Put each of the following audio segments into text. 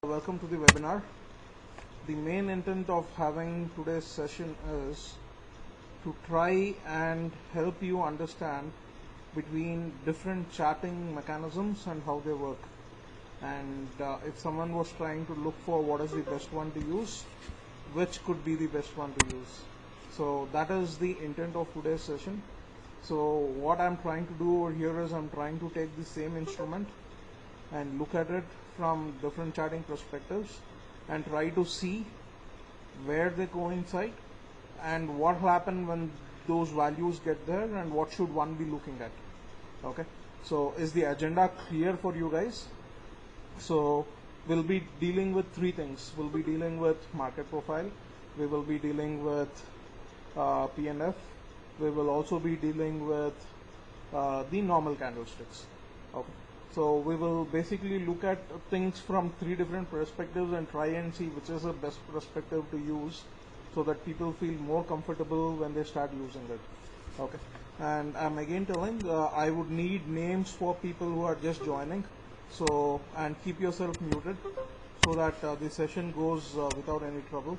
Welcome to the webinar. The main intent of having today's session is to try and help you understand between different chatting mechanisms and how they work. And if someone was trying to look for what is the best one to use, which could be the best one to use. So that is the intent of today's session. So what I'm trying to do over here is I'm trying to take the same instrument and look at it from different chatting perspectives and try to see where they coincide and what happen when those values get there and what should one be looking at. Okay, so is the agenda clear for you guys? So we'll be dealing with three things. We'll be dealing with market profile, we will be dealing with P&F, we will also be dealing with the normal candlesticks. Okay, so we will basically look at things from three different perspectives and try and see which is the best perspective to use so that people feel more comfortable when they start using it. Okay, and I'm again telling I would need names for people who are just joining, so and keep yourself muted so that the session goes without any trouble.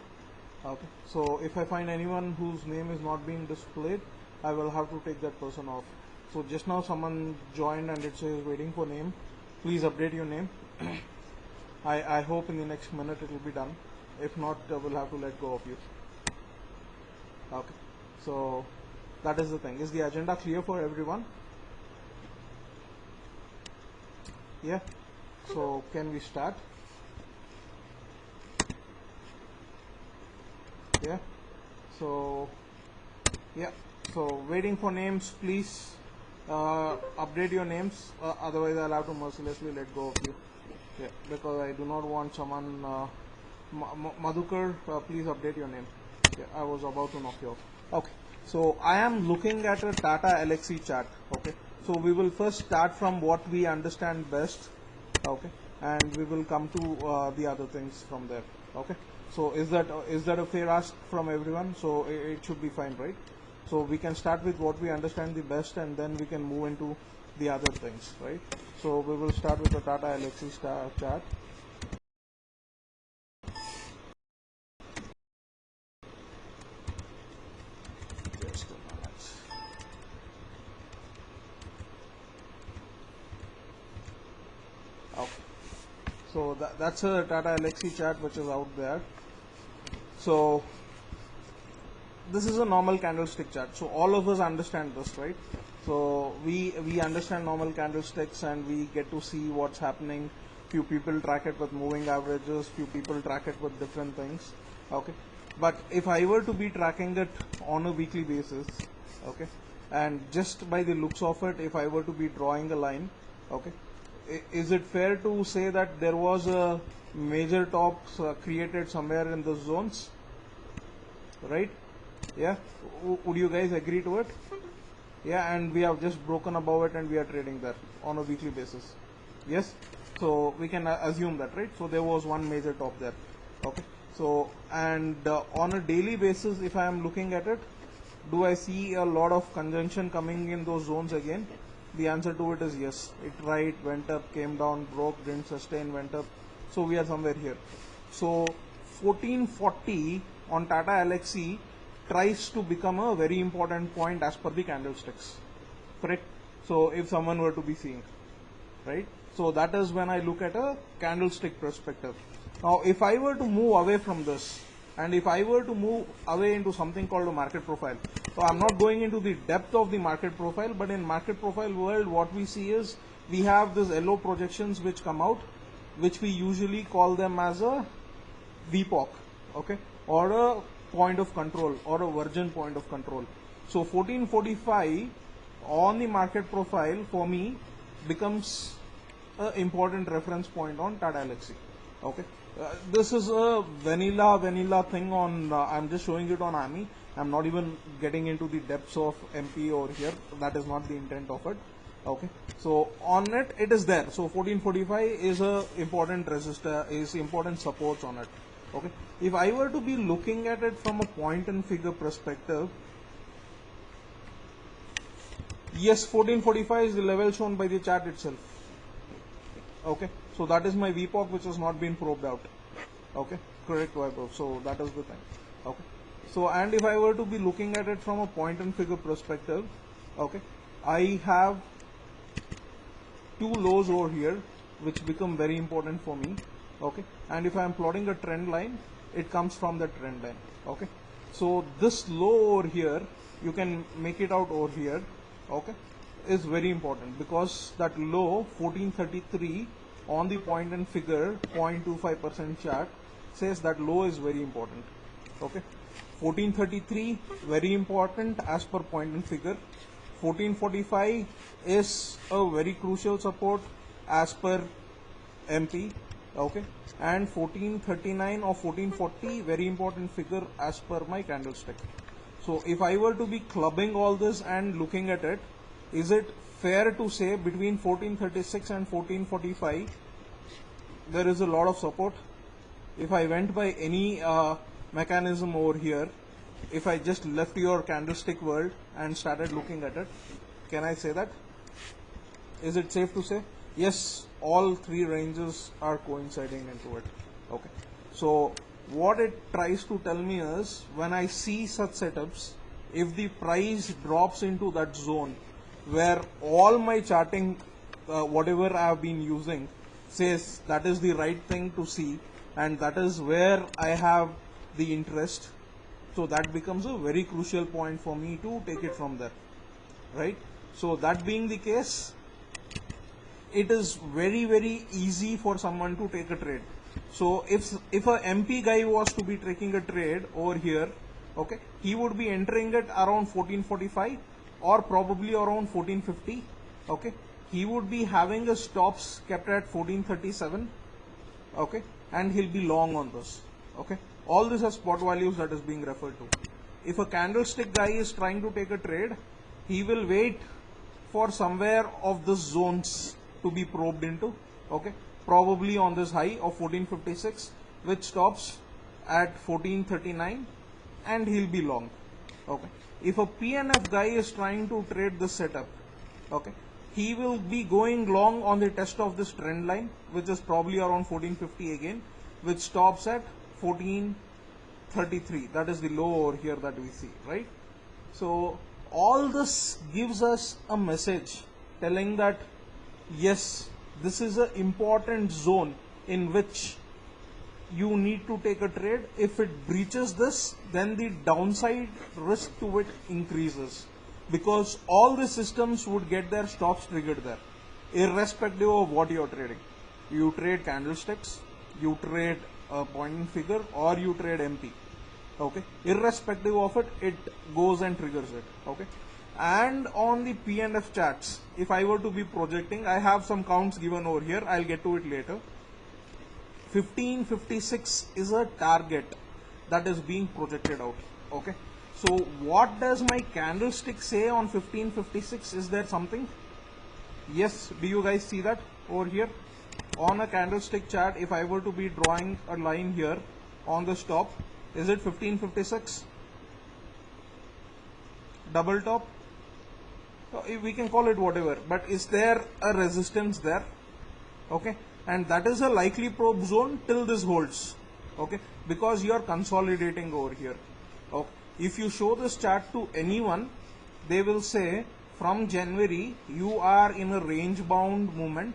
Okay, so if I find anyone whose name is not being displayed, I will have to take that person off. So just now someone joined and it says waiting for name. Please update your name. I hope in the next minute it will be done. If not, we'll have to let go of you. Okay, so that is the thing. Is the agenda clear for everyone? Yeah, so can we start? Yeah, so yeah, so waiting for names, please update your names, otherwise I'll have to mercilessly let go of you. Yeah, because I do not want someone Madhukar, please update your name. Yeah, I was about to knock you off. Okay, so I am looking at a Tata Elxsi chart. Okay, so we will first start from what we understand best. Okay, and we will come to the other things from there. Okay, so is that a fair ask from everyone? So it should be fine, right? So we can start with what we understand the best and then we can move into the other things, right? So we will start with the Tata Elxsi chart. Just a minute. Okay. So that's a Tata Elxsi chart which is out there. So this is a normal candlestick chart. So all of us understand this, right? So we understand normal candlesticks and we get to see what's happening. Few people track it with moving averages, few people track it with different things. Okay, but if I were to be tracking it on a weekly basis, okay, and just by the looks of it, if I were to be drawing a line, okay, is it fair to say that there was a major top created somewhere in the zones, right? Yeah, would you guys agree to it? Yeah, and we have just broken above it and we are trading there on a weekly basis. Yes, so we can assume that, right? So there was one major top there. Okay, so and on a daily basis, if I am looking at it, do I see a lot of conjunction coming in those zones again? The answer to it is yes. It right, went up, came down, broke, didn't sustain, went up. So we are somewhere here. So 1440 on Tata Elxsi tries to become a very important point as per the candlesticks, correct? So if someone were to be seeing, right? So that is when I look at a candlestick perspective. Now if I were to move away from this and if I were to move away into something called a market profile, so I'm not going into the depth of the market profile, but in market profile world what we see is we have these yellow projections which come out, which we usually call them as a VPOC, okay, or a point of control or a virgin point of control. So 1445 on the market profile for me becomes an important reference point on Tata Elxsi. Okay, this is a vanilla thing on. I'm just showing it on AMI. I'm not even getting into the depths of MP over here. That is not the intent of it. Okay, so on it, it is there. So 1445 is a important resistor, is important supports on it. Okay, if I were to be looking at it from a point and figure perspective, yes, 1445 is the level shown by the chart itself. Okay, So that is my VPOC which has not been probed out. Okay, correct Vaibhav. So that is the thing. Okay. So and if I were to be looking at it from a point and figure perspective, okay, I have two lows over here which become very important for me. Okay, and if I am plotting a trend line, it comes from the trend line. Okay, so this low over here, you can make it out over here. Okay, is very important because that low 1433 on the point and figure 0.25% chart says that low is very important. Okay, 1433 very important as per point and figure. 1445 is a very crucial support as per MP. Okay, and 1439 or 1440 very important figure as per my candlestick. So if I were to be clubbing all this and looking at it, is it fair to say between 1436 and 1445 there is a lot of support? If I went by any mechanism over here, if I just left your candlestick world and started looking at it, can I say that? Is it safe to say? Yes, all three ranges are coinciding into it. Okay. So what it tries to tell me is when I see such setups, if the price drops into that zone where all my charting, whatever I have been using, says that is the right thing to see and that is where I have the interest, so that becomes a very crucial point for me to take it from there, right? So that being the case, it is very easy for someone to take a trade. So if a MP guy was to be taking a trade over here, okay, he would be entering it around 1445 or probably around 1450. Okay, he would be having a stops kept at 1437. Okay, and he'll be long on this. Okay, all this are spot values that is being referred to. If a candlestick guy is trying to take a trade, he will wait for somewhere of the zones to be probed into. Okay, probably on this high of 1456 which stops at 1439 and he'll be long. Okay, if a PNF guy is trying to trade this setup, okay, he will be going long on the test of this trend line which is probably around 1450 again, which stops at 1433. That is the low over here that we see, right? So all this gives us a message telling that yes, this is an important zone in which you need to take a trade. If it breaches this, then the downside risk to it increases because all the systems would get their stops triggered there, irrespective of what you're trading. You trade candlesticks, you trade a pointing figure, or you trade MP. Okay, irrespective of it, it goes and triggers it. Okay, and on the PNF charts, if I were to be projecting, I have some counts given over here. I'll get to it later. 1556 is a target that is being projected out. Okay, so what does my candlestick say on 1556? Is there something? Yes, do you guys see that over here on a candlestick chart? If I were to be drawing a line here on the top, is it 1556 double top? We can call it whatever, but is there a resistance there? Okay, and that is a likely probe zone till this holds. Okay, because you are consolidating over here. Okay, if you show this chart to anyone, they will say from January you are in a range bound movement.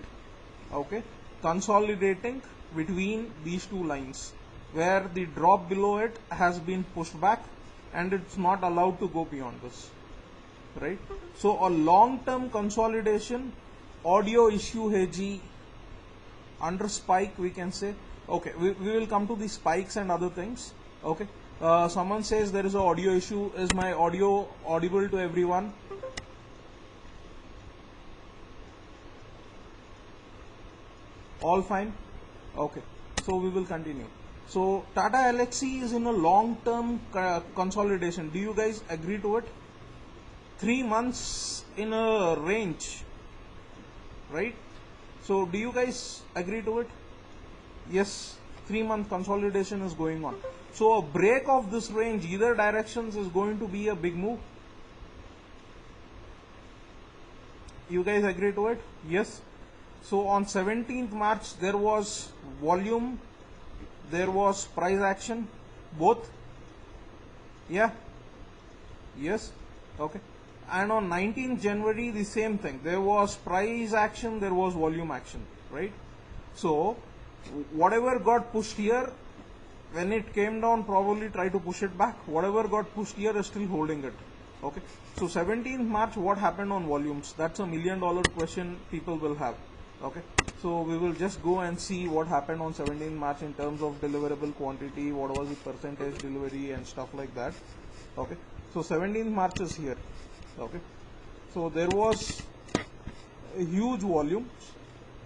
Okay, consolidating between these two lines where the drop below it has been pushed back and it's not allowed to go beyond this, right? So a long-term consolidation, audio issue hai ji, under spike we can say. Okay, we will come to the spikes and other things. Okay, someone says there is an audio issue. Is my audio audible to everyone? All fine? Okay, so we will continue. So Tata Elxsi is in a long-term consolidation. Do you guys agree to it? 3 months in a range, right? So do you guys agree to it? Yes, 3-month consolidation is going on. So a break of this range, either directions, is going to be a big move. You guys agree to it? Yes. So on 17th March there was volume, there was price action, both. Yeah. Yes. Okay. And on 19th January the same thing. There was price action, there was volume action, right? So whatever got pushed here, when it came down, probably try to push it back. Whatever got pushed here is still holding it. Okay. So 17th March, what happened on volumes? That's $1 million question people will have. Okay. So we will just go and see what happened on 17th March in terms of deliverable quantity, what was the percentage delivery and stuff like that. Okay. So 17th March is here. Okay. So there was a huge volume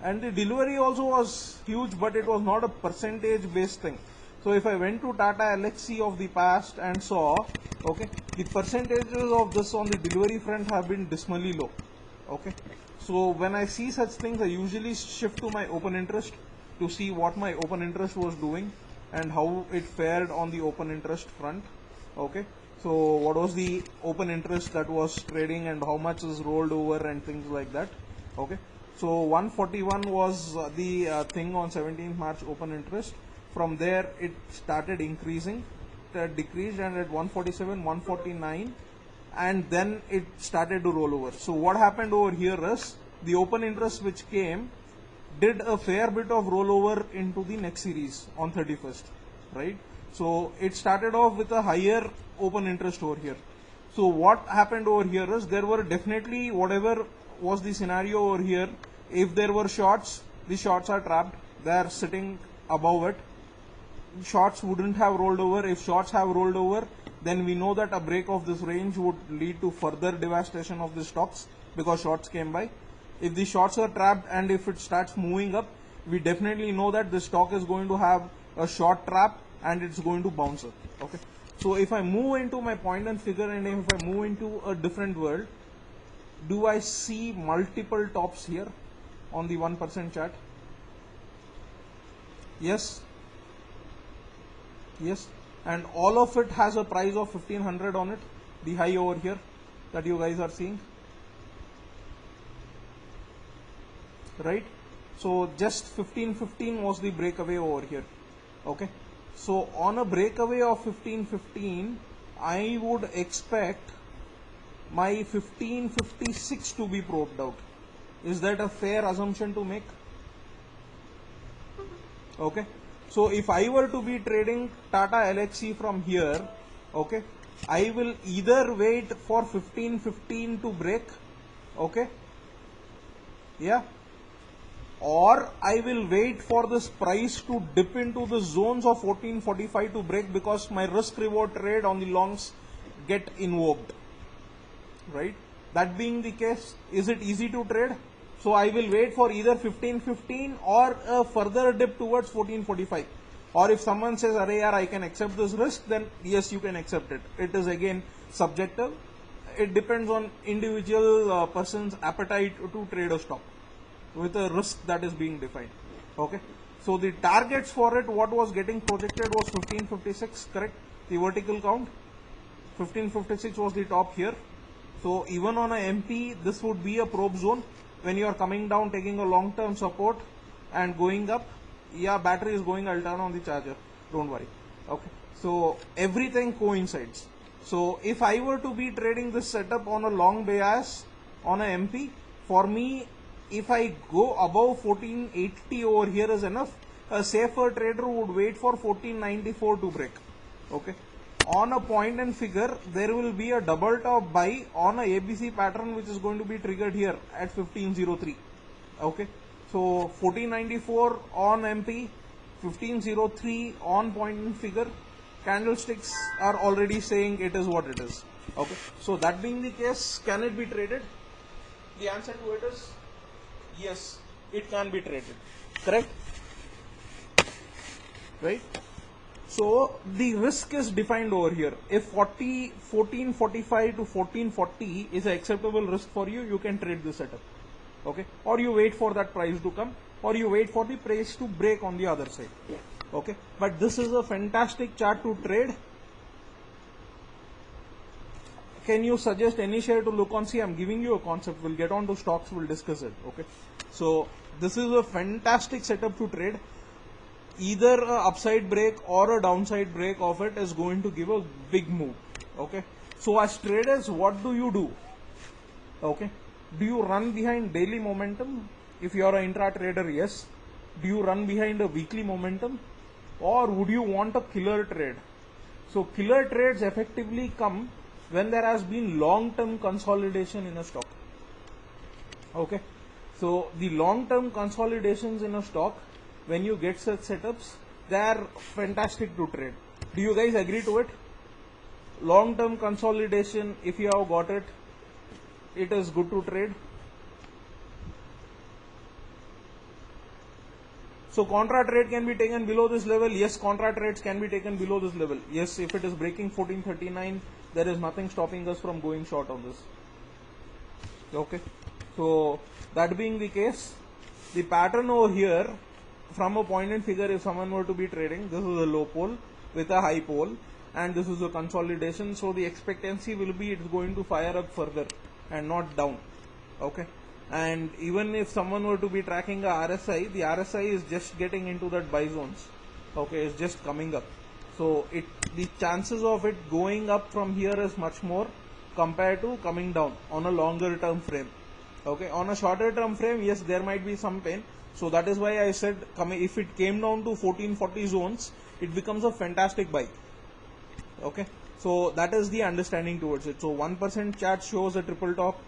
and the delivery also was huge, but it was not a percentage based thing. So if I went to Tata Elxsi of the past and saw, okay, the percentages of this on the delivery front have been dismally low. Okay. So when I see such things, I usually shift to my open interest to see what my open interest was doing and how it fared on the open interest front. Okay. So what was the open interest that was trading and how much is rolled over and things like that. Okay. So 141 was the thing on 17th March open interest. From there it started increasing, it decreased, and at 147, 149, and then it started to roll over. So what happened over here is the open interest which came did a fair bit of rollover into the next series on 31st, right? So it started off with a higher open interest over here. So what happened over here is there were definitely, whatever was the scenario over here, if there were shorts, the shorts are trapped, they are sitting above it. Shorts wouldn't have rolled over. If shorts have rolled over, then we know that a break of this range would lead to further devastation of the stocks because shorts came by. If the shorts are trapped and if it starts moving up, we definitely know that the stock is going to have a short trap and it's going to bounce up. Okay. So if I move into my point and figure and if I move into a different world, do I see multiple tops here on the 1% chart? Yes. Yes, and all of it has a price of 1500 on it, the high over here that you guys are seeing, right? So just 1515 was the breakaway over here. Okay, so on a breakaway of 1515, I would expect my 1556 to be probed out. Is that a fair assumption to make? Okay. So if I were to be trading Tata Elxsi from here, okay, I will either wait for 1515 to break, okay, yeah, or I will wait for this price to dip into the zones of 1445 to break, because my risk reward trade on the longs get invoked, right? That being the case, is it easy to trade? So I will wait for either 1515 or a further dip towards 1445. Or if someone says, "Arey yaar, I can accept this risk," then yes, you can accept it. It is again subjective. It depends on individual person's appetite to trade a stock with a risk that is being defined. Okay. So the targets for it, what was getting projected was 1556, correct? The vertical count. 1556 was the top here. So even on a MP, this would be a probe zone. When you are coming down, taking a long-term support and going up, yeah, battery is going, I'll turn on the charger, don't worry. Okay, so everything coincides. So if I were to be trading this setup on a long bias on a MP, for me, if I go above 1480 over here is enough. A safer trader would wait for 1494 to break. Okay, on a point and figure, there will be a double top buy on a ABC pattern which is going to be triggered here at 1503. Okay, so 1494 on MP, 1503 on point and figure. Candlesticks are already saying it is what it is. Okay, so that being the case, can it be traded? The answer to it is yes, it can be traded. Correct? Right? So the risk is defined over here. If 1445 to 1440 is an acceptable risk for you, you can trade this setup. Okay, or you wait for that price to come, or you wait for the price to break on the other side. Okay, but this is a fantastic chart to trade. Can you suggest any share to look on? See, I'm giving you a concept. We'll get on to stocks, we'll discuss it. Okay, So this is a fantastic setup to trade. Either a upside break or a downside break of it is going to give a big move. Okay, so as traders, what do you do? Okay, do you run behind daily momentum? If you are an intra trader, yes. Do you run behind a weekly momentum, or would you want a killer trade? So killer trades effectively come when there has been long-term consolidation in a stock. Okay, so the long-term consolidations in a stock, when you get such setups, they are fantastic to trade. Do you guys agree to it? Long-term consolidation, if you have got it, it is good to trade. So contra trade can be taken below this level. Yes, contra trades can be taken below this level. Yes, if it is breaking 1439, there is nothing stopping us from going short on this. Okay, so that being the case, the pattern over here, from a point and figure, if someone were to be trading, this is a low pole with a high pole, and this is a consolidation. So the expectancy will be it's going to fire up further and not down. Okay, and even if someone were to be tracking a RSI, the RSI is just getting into that buy zones. Okay, it's just coming up. So the chances of it going up from here is much more compared to coming down on a longer term frame. Okay, on a shorter term frame, yes, there might be some pain. So that is why I said if it came down to 1440 zones, it becomes a fantastic buy. Okay, so that is the understanding towards it. So 1% chart shows a triple top,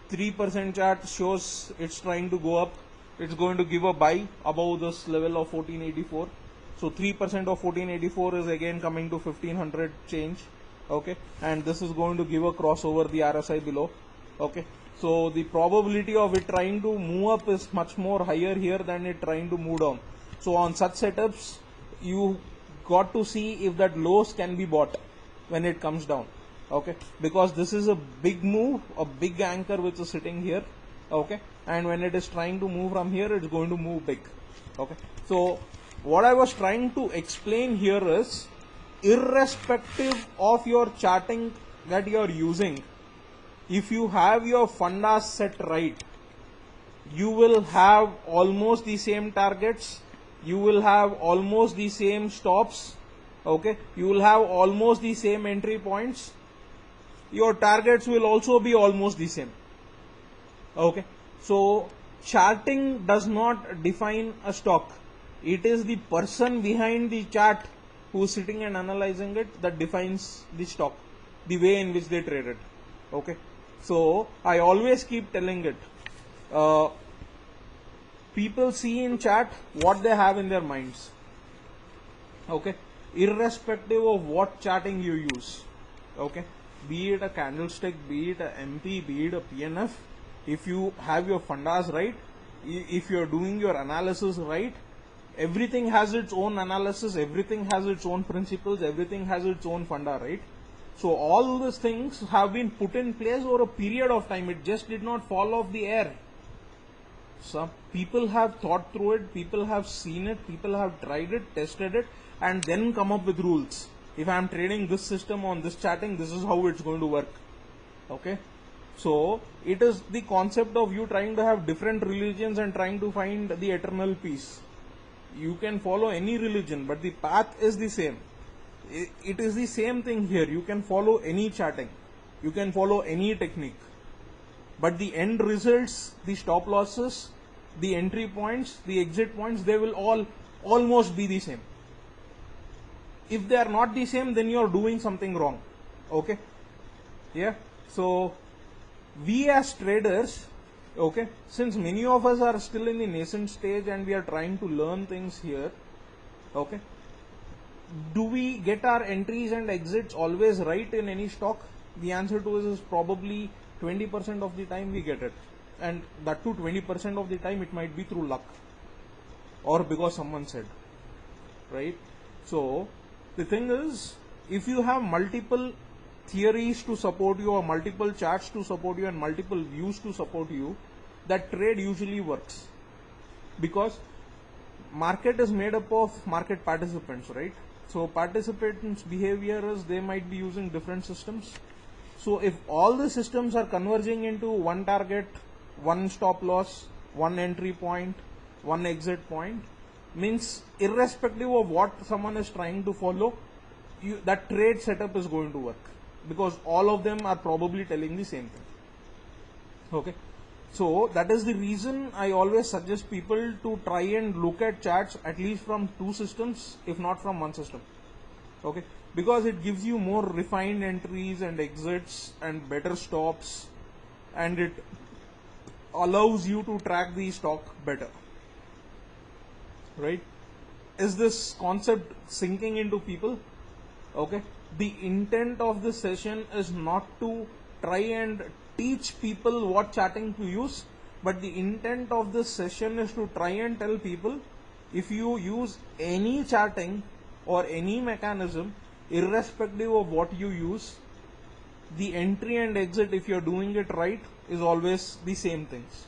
3% chart shows it's trying to go up. It's going to give a buy above this level of 1484. So 3% of 1484 is again coming to 1500 change. Okay, and this is going to give a crossover the RSI below. Okay, so the probability of it trying to move up is much more higher here than it trying to move down. So on such setups, you got to see if that lows can be bought when it comes down. Okay, because this is a big move, a big anchor which is sitting here. Okay, and when it is trying to move from here, it's going to move big. Okay, so what I was trying to explain here is, irrespective of your charting that you are using, if you have your fundas set right, you will have almost the same targets, you will have almost the same stops. Okay, you will have almost the same entry points. Your targets will also be almost the same. Okay, so charting does not define a stock. It is the person behind the chart who is sitting and analyzing it that defines the stock, the way in which they trade it. Okay, so I always keep telling it, people see in chart what they have in their minds. Okay, irrespective of what charting you use. Okay, be it a candlestick, be it a MP, be it a PNF, if you have your fundas right, if you are doing your analysis right, everything has its own analysis, everything has its own principles, everything has its own funda, right? So all these things have been put in place over a period of time. It just did not fall off the air. Some people have thought through it, people have seen it, people have tried it, tested it, and then come up with rules. If I am trading this system on this charting, this is how it's going to work. Okay, so it is the concept of you trying to have different religions and trying to find the eternal peace. You can follow any religion, but the path is the same. It is the same thing here. You can follow any charting, you can follow any technique, but the end results, the stop losses, the entry points, the exit points, they will all almost be the same. If they are not the same, then you are doing something wrong. Okay, yeah, so we as traders, okay, since many of us are still in the nascent stage and we are trying to learn things here, okay, do we get our entries and exits always right in any stock? The answer to this is probably 20% of the time we get it, and that too 20% of the time it might be through luck or because someone said, right? So the thing is, if you have multiple theories to support you or multiple charts to support you and multiple views to support you, that trade usually works, because market is made up of market participants, right? So participants' behavior is they might be using different systems. So if all the systems are converging into one target, one stop loss, one entry point, one exit point, means irrespective of what someone is trying to follow, that trade setup is going to work, because all of them are probably telling the same thing. Okay, so that is the reason I always suggest people to try and look at charts at least from two systems, if not from one system. Okay, because it gives you more refined entries and exits and better stops, and it allows you to track the stock better. Right? Is this concept sinking into people? Okay, the intent of this session is not to try and teach people what charting to use, but the intent of this session is to try and tell people, if you use any charting or any mechanism, irrespective of what you use, the entry and exit, if you're doing it right, is always the same things.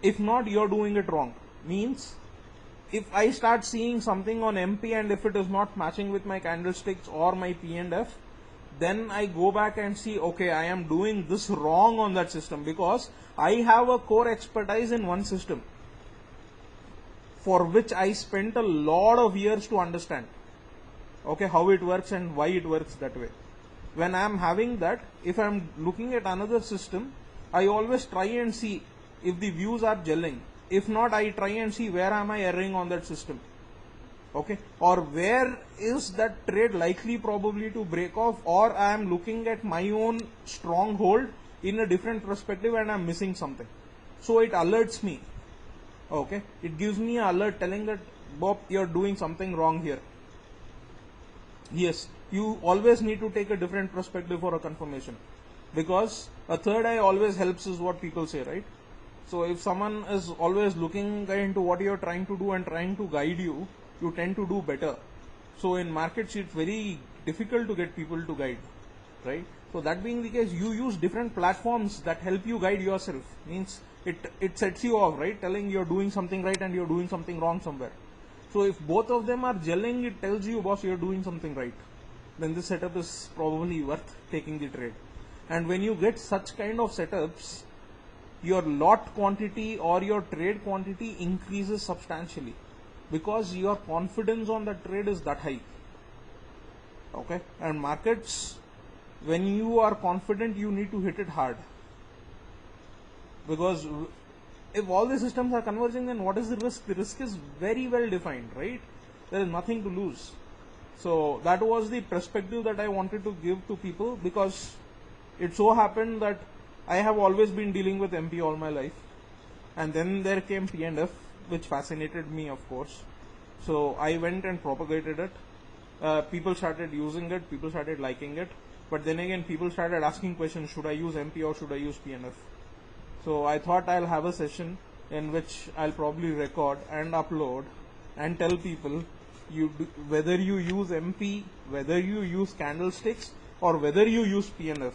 If not, you're doing it wrong. Means, if I start seeing something on MP and if it is not matching with my candlesticks or my P and F, then I go back and see, okay, I am doing this wrong on that system, because I have a core expertise in one system for which I spent a lot of years to understand, okay, how it works and why it works that way. When I am having that, if I am looking at another system, I always try and see if the views are gelling. If not, I try and see where am I erring on that system. Okay, or where is that trade likely probably to break off, or I am looking at my own stronghold in a different perspective and I am missing something. So it alerts me. Okay, it gives me an alert telling that, Bob, you're doing something wrong here. Yes, you always need to take a different perspective for a confirmation, because a third eye always helps, is what people say, right? So if someone is always looking into what you're trying to do and trying to guide you, you tend to do better. So in markets, it's very difficult to get people to guide, right? So that being the case, you use different platforms that help you guide yourself. Means it sets you off, right? Telling you're doing something right and you're doing something wrong somewhere. So if both of them are gelling, it tells you, boss, you're doing something right. Then this setup is probably worth taking the trade. And when you get such kind of setups, your lot quantity or your trade quantity increases substantially, because your confidence on the trade is that high. Okay, and markets, when you are confident, you need to hit it hard, because if all the systems are converging, then what is the risk? The risk is very well defined, right? There is nothing to lose. So that was the perspective that I wanted to give to people, because it so happened that I have always been dealing with MP all my life, and then there came P and F, which fascinated me, of course. So I went and propagated it. People started using it, people started liking it, but then again people started asking questions, should I use MP or should I use P and F? So I thought I'll have a session in which I'll probably record and upload and tell people, whether you use MP, whether you use candlesticks, or whether you use P and F,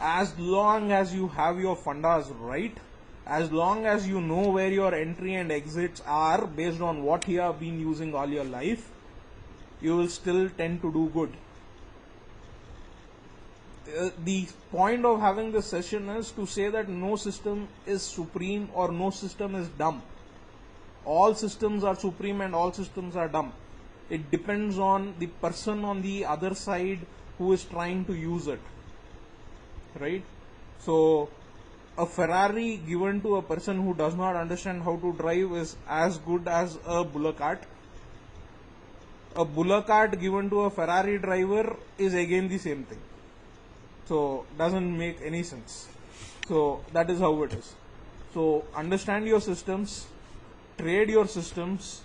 as long as you have your fundas right, as long as you know where your entry and exits are based on what you have been using all your life, you will still tend to do good. The point of having this session is to say that no system is supreme or no system is dumb. All systems are supreme and all systems are dumb. It depends on the person on the other side who is trying to use it, right? So a Ferrari given to a person who does not understand how to drive is as good as a bullock cart. A bullock cart given to a Ferrari driver is again the same thing. So doesn't make any sense. So that is how it is. So understand your systems, trade your systems,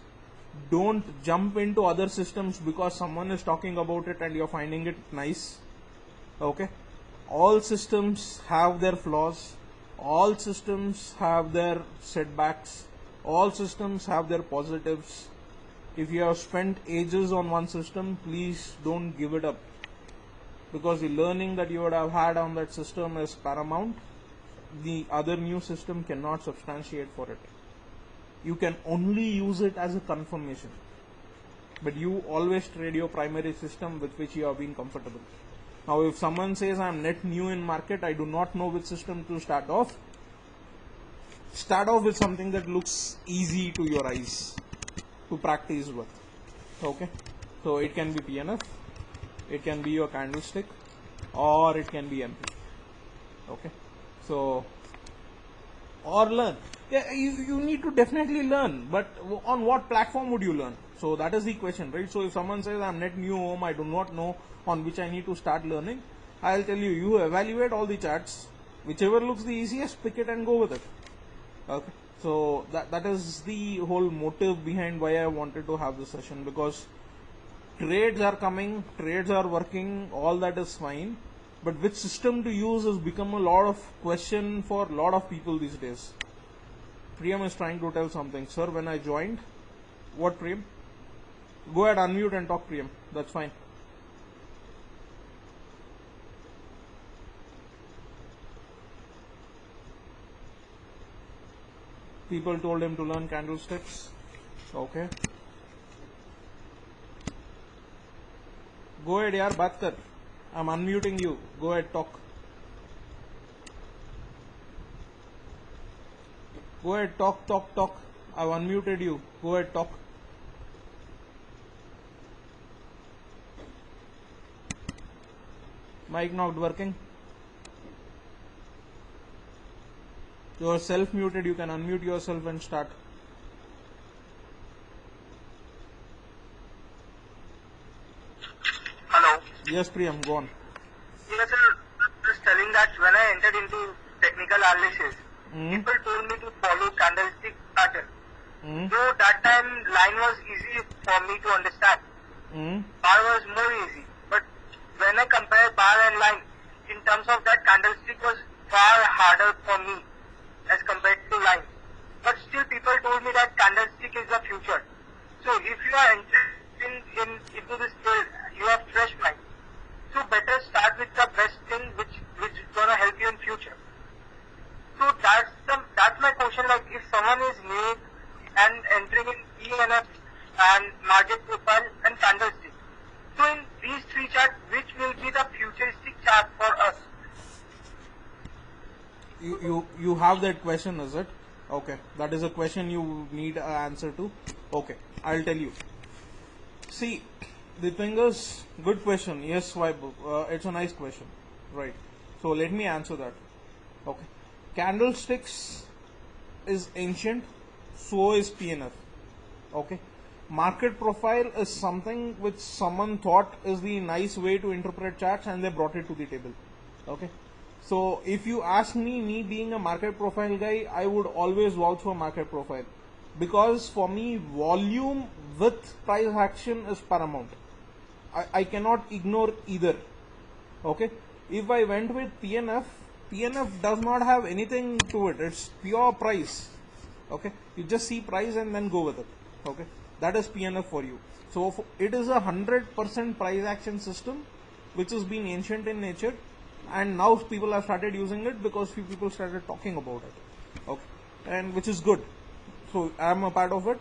don't jump into other systems because someone is talking about it and you're finding it nice. Okay, all systems have their flaws, all systems have their setbacks, all systems have their positives. If you have spent ages on one system, please don't give it up, because the learning that you would have had on that system is paramount. The other new system cannot substantiate for it. You can only use it as a confirmation, but you always trade your primary system with which you have been comfortable. Now if someone says I'm net new in market, I do not know which system to start off, start off with something that looks easy to your eyes to practice with. Okay, so it can be PNF, it can be your candlestick, or it can be MP. Okay, so or learn. Yeah, you need to definitely learn, but on what platform would you learn? So that is the question, right? So if someone says I'm net new home, I do not know on which I need to start learning, I'll tell you, you evaluate all the charts, whichever looks the easiest, pick it and go with it. Okay, so that is the whole motive behind why I wanted to have this session, because trades are coming, trades are working, all that is fine, but which system to use has become a lot of question for a lot of people these days. Priyam is trying to tell something. Sir, when I joined, what, Priyam? Go ahead, unmute and talk, Priyam. That's fine. People told him to learn candlesticks. Okay. Go ahead, yaar, baat kar. I'm unmuting you. Go ahead, talk. Go ahead, talk. I've unmuted you. Go ahead, talk. Mic not working. You're self-muted. You can unmute yourself and start. Hello. Yes, Priyam, go on. Yes, sir. Just telling that when I entered into technical analysis, people told me to follow candlestick pattern. Though that time line was easy for me to understand. Bar was more easy. But when I compare bar and line, in terms of that, candlestick was far harder for me as compared to line. But still people told me that candlestick is the future. So if you are entering into this field, you have fresh mind. So better start with the best thing which is gonna help you in future. So that's my question. Like if someone is new and entering in PNF and market profile and candlestick, so in these three charts, which will be the futuristic chart for us? You have that question, is it? Okay, that is a question you need an answer to. Okay, I'll tell you. See, the thing is, good question. Yes, Vaibhav, it's a nice question, right? So let me answer that. Okay, candlesticks is ancient, so is PNF. Okay, market profile is something which someone thought is the nice way to interpret charts, and they brought it to the table. Okay, so if you ask me being a market profile guy, I would always vouch for market profile, because for me volume with price action is paramount. I cannot ignore either. Okay, if I went with PNF does not have anything to it. It's pure price. Okay, you just see price and then go with it. Okay, that is PNF for you. So it is 100% price action system, which has been ancient in nature, and now people have started using it because few people started talking about it. Okay, and which is good. So I am a part of it,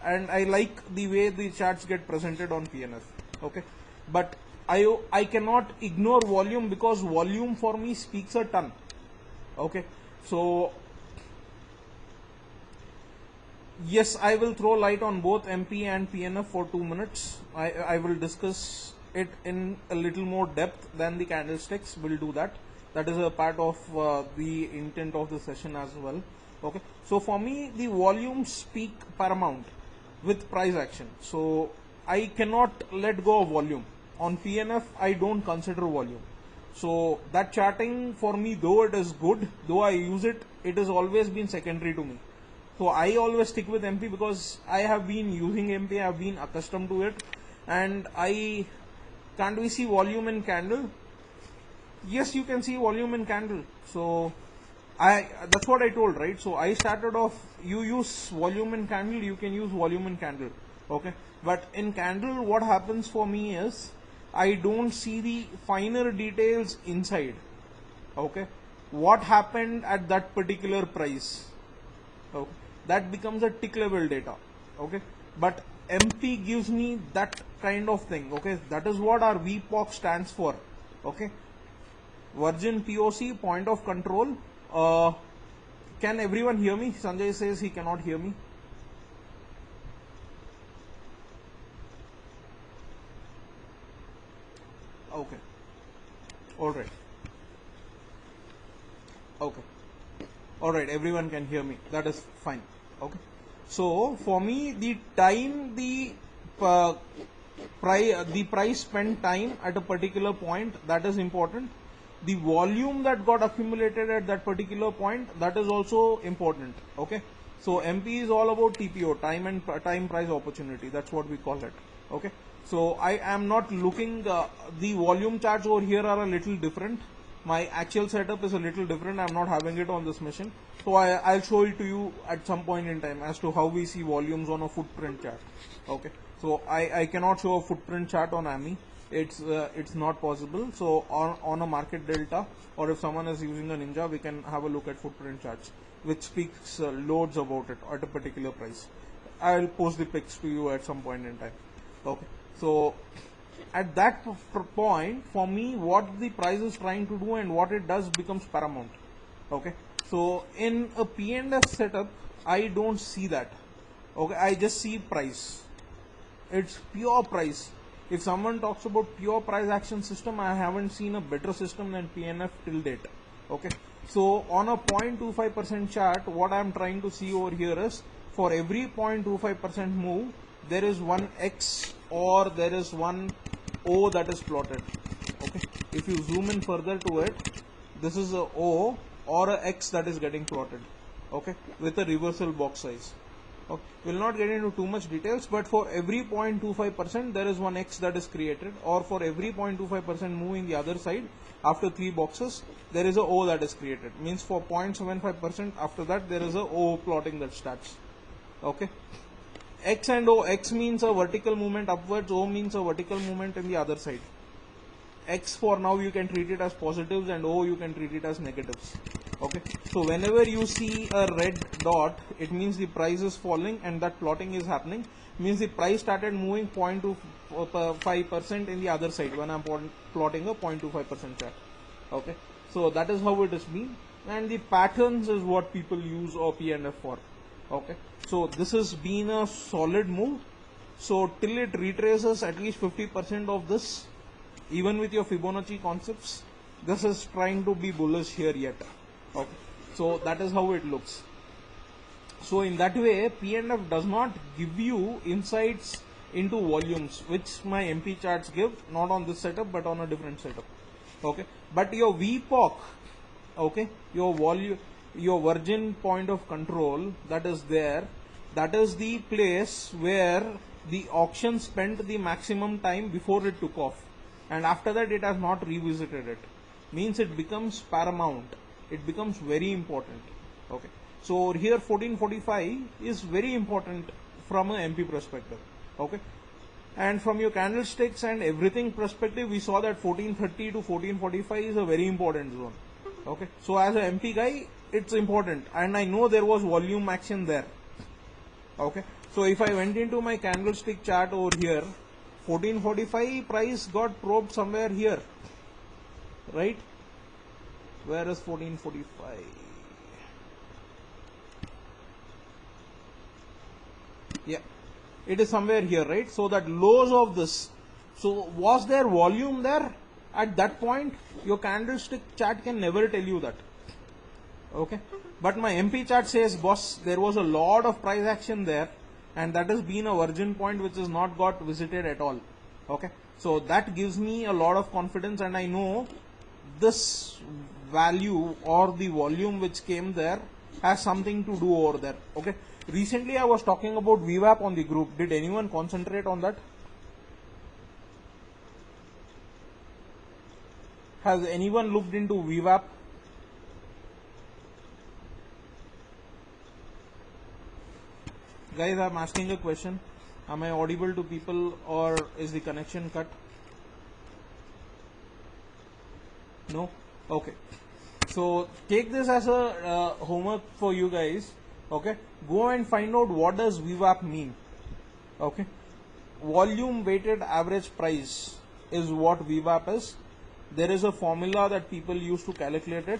and I like the way the charts get presented on PNF. Okay, but I cannot ignore volume, because volume for me speaks a ton. Okay, so yes, I will throw light on both MP and PNF for 2 minutes. I will discuss it in a little more depth than the candlesticks. Will do that. That is a part of the intent of the session as well. Okay, so for me the volumes speak paramount with price action. So I cannot let go of volume. On PNF I don't consider volume. So that charting for me, though it is good, though I use it, it has always been secondary to me. So I always stick with MP because I have been using MP, I have been accustomed to it, and can't we see volume in candle? Yes, you can see volume in candle. So that's what I told, right? So I started off, you use volume in candle, you can use volume in candle. Okay, but in candle what happens for me is I don't see the finer details inside. Okay, what happened at that particular price? Okay, that becomes a tick level data. Okay, but MP gives me that kind of thing. Okay, that is what our VPOC stands for. Okay, Virgin POC, point of control. Can everyone hear me? Sanjay says he cannot hear me. Okay. All right. Okay. All right. Everyone can hear me. That is fine. Okay. So for me, the time, uh, the price spent time at a particular point, that is important. The volume that got accumulated at that particular point, that is also important. Okay. So MP is all about TPO, time price opportunity. That's what we call it. Okay. So I am not looking. The volume charts over here are a little different. My actual setup is a little different. I'm not having it on this machine. So I'll show it to you at some point in time as to how we see volumes on a footprint chart. Okay. So I cannot show a footprint chart on AMI. It's not possible. So on a market delta, or if someone is using a Ninja, we can have a look at footprint charts, which speaks loads about it at a particular price. I'll post the pics to you at some point in time. Okay. So at that point, for me, what the price is trying to do and what it does becomes paramount. Okay. So in a P&F setup, I don't see that. Okay. I just see price. It's pure price. If someone talks about pure price action system, I haven't seen a better system than PNF till date. Okay. So on a 0.25% chart, what I'm trying to see over here is for every 0.25% move, there is one X or there is one O that is plotted. Okay. If you zoom in further to it, this is a O or a X that is getting plotted. Okay. With a reversal box size. Okay. We'll not get into too much details, but for every 0.25% there is one X that is created, or for every 0.25% move in the other side after 3 boxes there is a O that is created. Means for 0.75% after that there is a O plotting that starts. Okay. X and O, X means a vertical movement upwards, O means a vertical movement in the other side. X for now you can treat it as positives and O you can treat it as negatives. Okay. So whenever you see a red dot, it means the price is falling and that plotting is happening. Means the price started moving 0.25% in the other side when I'm plotting a 0.25% chart. Okay. So that is how it is been, and the patterns is what people use OPNF for. Okay. So this has been a solid move. So till it retraces at least 50% of this, even with your Fibonacci concepts, this is trying to be bullish here yet. Okay. So that is how it looks. So in that way, PNF does not give you insights into volumes, which my MP charts give, not on this setup but on a different setup. Okay. But your VPOC, okay, your volume, your virgin point of control that is there, that is the place where the auction spent the maximum time before it took off, and after that it has not revisited it. Means it becomes paramount, it becomes very important. Okay. So here 1445 is very important from a MP perspective. Okay. And from your candlesticks and everything perspective, we saw that 1430 to 1445 is a very important zone. Okay. So as a MP guy, it's important, and I know there was volume action there. Okay. So if I went into my candlestick chart over here, 1445 price got probed somewhere here, right? Where is 1445? Yeah, it is somewhere here, right? So that lows of this, so was there volume there at that point? Your candlestick chart can never tell you that. Okay. But my MP chart says, boss, there was a lot of price action there, and that has been a virgin point which has not got visited at all. Okay. So that gives me a lot of confidence, and I know this value or the volume which came there has something to do over there. Okay. Recently I was talking about VWAP on the group. Did anyone concentrate on that? Has anyone looked into VWAP? Guys, I'm asking a question. Am I audible to people, or is the connection cut? No? Okay. So take this as a homework for you guys. Okay. Go and find out what does VWAP mean. Okay. Volume weighted average price is what VWAP is. There is a formula that people use to calculate it.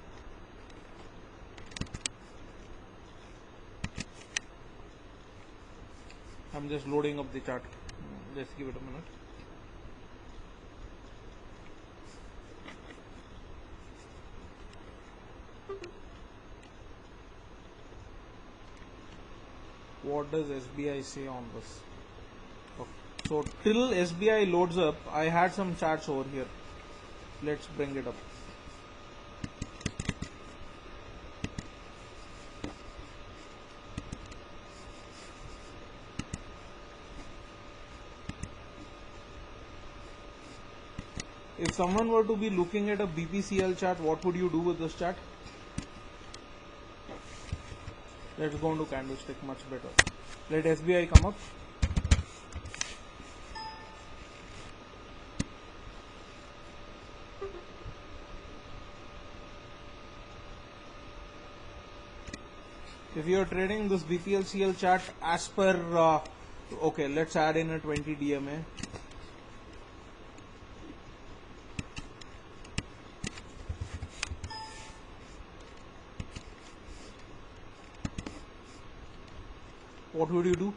I'm just loading up the chart. Just give it a minute. What does SBI say on this? Okay. So till SBI loads up, I had some charts over here. Let's bring it up. If someone were to be looking at a BPCL chart, what would you do with this chart? Let's go into candlestick, much better. Let SBI come up. If you are trading this BPCL chart as per, okay, let's add in a 20 DMA. What would you do?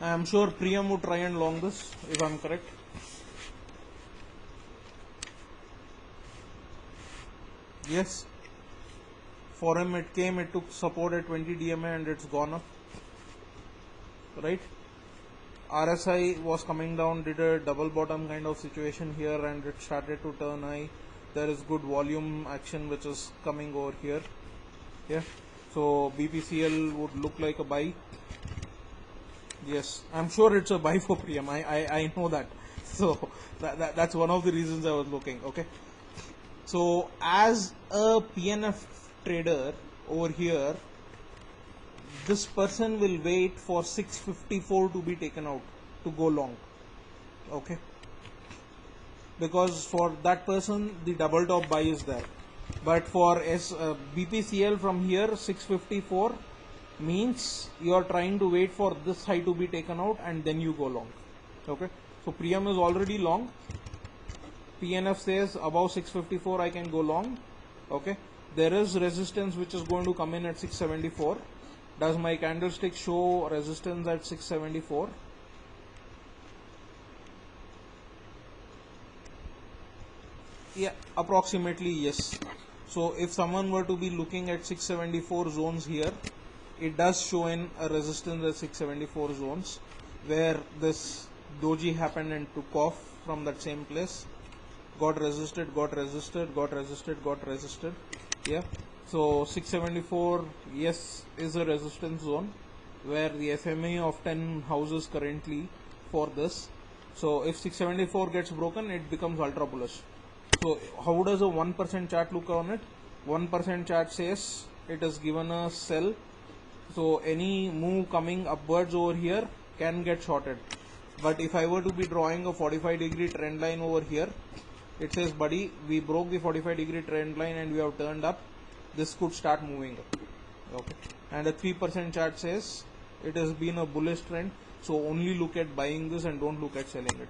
I am sure Priyam would try and long this, if I am correct. Yes. For him it came, it took support at 20 DMA and it's gone up. Right? RSI was coming down, did a double bottom kind of situation here and it started to turn high. There is good volume action which is coming over here. Yeah. So BPCL would look like a buy. Yes, I'm sure it's a buy for Priyam. I know that. So that's one of the reasons I was looking. Okay. So as a PNF trader over here, this person will wait for 654 to be taken out to go long. Okay. Because for that person the double top buy is there. But for BPCL from here 654 means you are trying to wait for this high to be taken out and then you go long. Okay. So Priyam is already long. PNF says above 654 I can go long. Okay. There is resistance which is going to come in at 674. Does my candlestick show resistance at 674? Yeah, approximately yes. So if someone were to be looking at 674 zones here, it does show in a resistance at 674 zones where this doji happened and took off from that same place. Got resisted, got resisted, got resisted, got resisted. Yeah. So 674 yes is a resistance zone where the SMA of 10 houses currently for this. So if 674 gets broken, it becomes ultra bullish. So how does a 1% chart look on it? 1% chart says it is given a sell. So any move coming upwards over here can get shorted. But if I were to be drawing a 45-degree trend line over here, it says, buddy, we broke the 45-degree trend line and we have turned up. This could start moving up. Okay. And a 3% chart says it has been a bullish trend. So only look at buying this and don't look at selling it.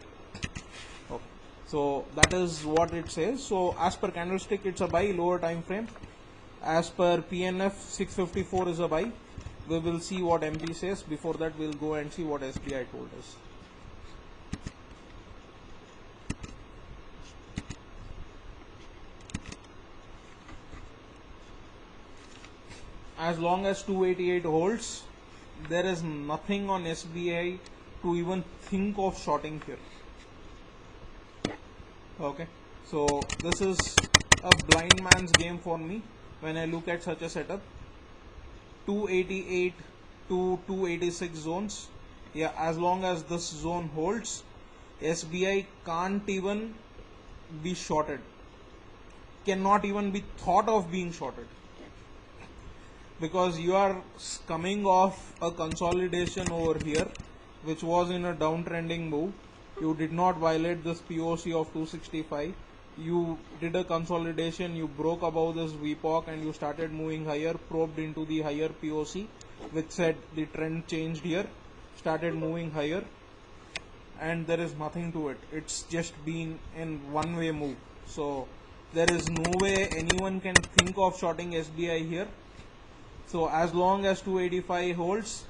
Okay. So that is what it says. So as per candlestick, it's a buy, lower time frame. As per PNF, 654 is a buy. We will see what MP says. Before that, we'll go and see what SBI told us. As long as 288 holds, there is nothing on SBI to even think of shorting here. Okay, so this is a blind man's game for me when I look at such a setup. 288 to 286 zones. Yeah, as long as this zone holds, SBI can't even be shorted. Cannot even be thought of being shorted. Because you are coming off a consolidation over here, which was in a downtrending move. You did not violate this POC of 265. You did a consolidation, you broke above this VPOC and you started moving higher, probed into the higher POC, which said the trend changed here, started moving higher, and there is nothing to it. It's just been in one-way move. So there is no way anyone can think of shorting SBI here. So as long as 285 holds,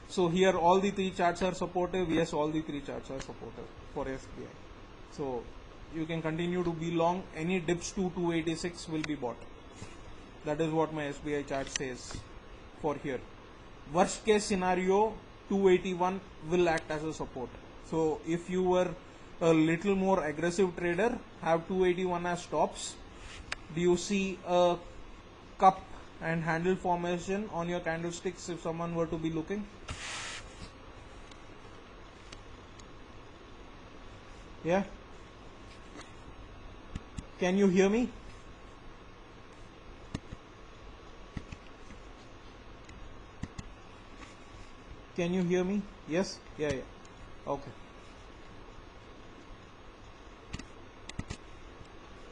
So here all the three charts are supportive. Yes, all the three charts are supportive for SBI. So you can continue to be long. Any dips to 286 will be bought. That is what my SBI chart says for here. Worst case scenario, 281 will act as a support. So if you were a little more aggressive trader, have 281 as stops. Do you see a cup and handle formation on your candlesticks if someone were to be looking? Yeah? Can you hear me? Can you hear me? Yes? Yeah. Okay.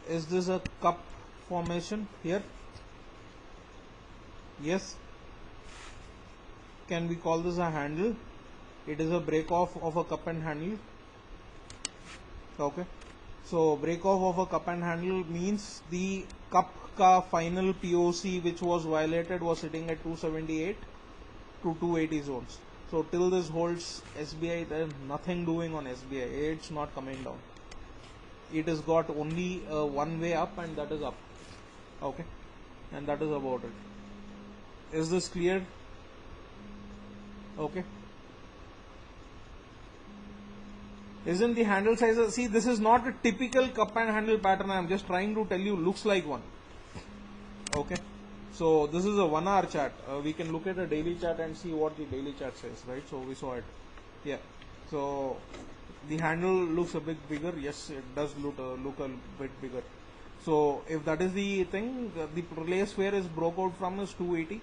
Is this a cup formation here? Yes. Can we call this a handle? It is a break off of a cup and handle. Okay. So break off of a cup and handle means the cup ka final POC which was violated was sitting at 278 to 280 zones. So till this holds SBI, there is nothing doing on SBI. It's not coming down. It has got only one way up, and that is up. Okay, and that is about it. Is this clear? Okay. Isn't the handle size? See, this is not a typical cup and handle pattern. I am just trying to tell you, looks like one. Okay. So this is a 1 hour chart. We can look at a daily chart and see what the daily chart says, right? So we saw it. Yeah. So the handle looks a bit bigger. Yes, it does look a bit bigger. So if that is the thing, the place where is broke out from is 280.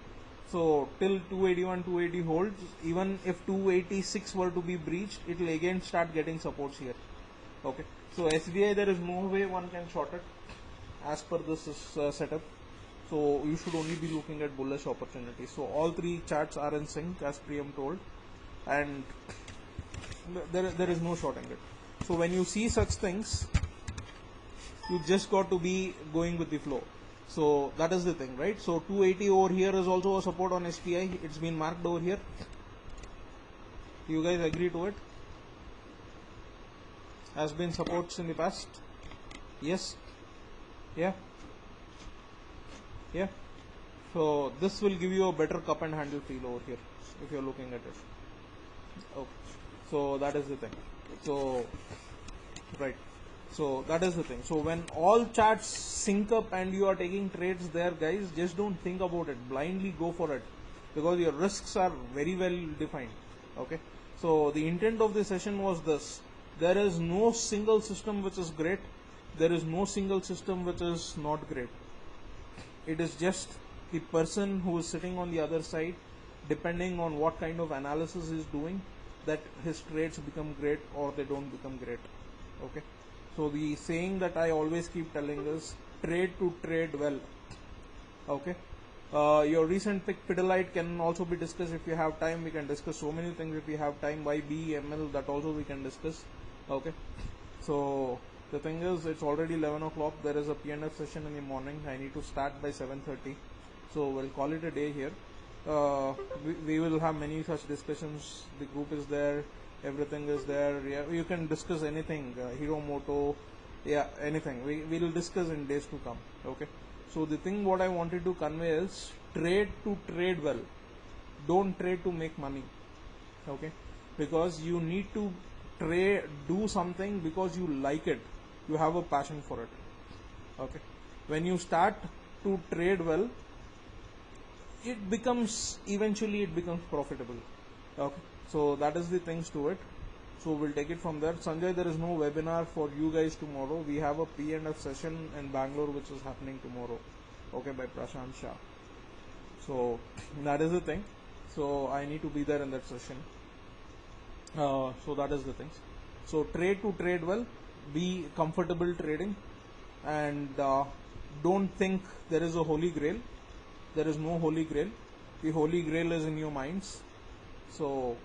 So till 281, 280 holds. Even if 286 were to be breached, it will again start getting supports here. Okay. So SBI, there is no way one can short it as per this setup. So you should only be looking at bullish opportunities. So all three charts are in sync as Priyam told, and there is no shorting it. So when you see such things, you just got to be going with the flow. So that is the thing, right? So 280 over here is also a support on SPI. It's been marked over here. You guys agree to it? Has been supports in the past? Yes? Yeah? Yeah? So this will give you a better cup and handle feel over here if you're looking at it. Okay. So that is the thing. So right. So that is the thing. So when all charts sync up and you are taking trades there, guys, just don't think about it. Blindly go for it, because your risks are very well defined. Okay. So the intent of the session was this. There is no single system which is great. There is no single system which is not great. It is just the person who is sitting on the other side, depending on what kind of analysis he is doing, that his trades become great or they don't become great. Okay. So the saying that I always keep telling is trade to trade well. Okay. Your recent pick Pidilite can also be discussed if you have time. We can discuss so many things if we have time. YB, ML, that also we can discuss. Okay. So the thing is, it's already 11 o'clock. There is a PNF session in the morning. I need to start by 7:30. So we'll call it a day here. We will have many such discussions. The group is there. Everything is there. Yeah, you can discuss anything. Hero Moto, yeah, anything. We will discuss in days to come. Okay. So the thing what I wanted to convey is trade to trade well. Don't trade to make money. Okay. Because you need to do something because you like it. You have a passion for it. Okay. When you start to trade well, eventually it becomes profitable. Okay. So that is the things to it. So we'll take it from there. Sanjay, there is no webinar for you guys tomorrow. We have a P&F session in Bangalore which is happening tomorrow. Okay, by Prashant Shah. So that is the thing. So I need to be there in that session. So that is the things. So trade to trade well. Be comfortable trading, and don't think there is a holy grail. There is no holy grail. The holy grail is in your minds. So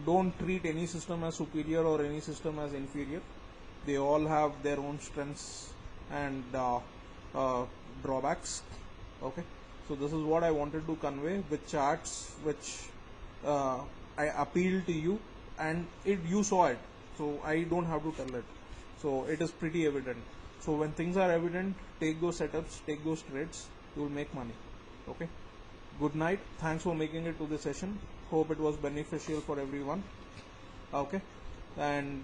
don't treat any system as superior or any system as inferior. They all have their own strengths and drawbacks. Okay. So this is what I wanted to convey with charts which I appealed to you, and you saw it. So I don't have to tell it. So it is pretty evident. So when things are evident, take those setups, take those trades. You will make money. Okay. Good night. Thanks for making it to the session. Hope it was beneficial for everyone. Okay, and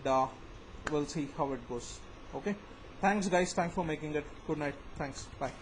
we'll see how it goes. Okay. Thanks, guys. Thanks for making it. Good night. Thanks. Bye.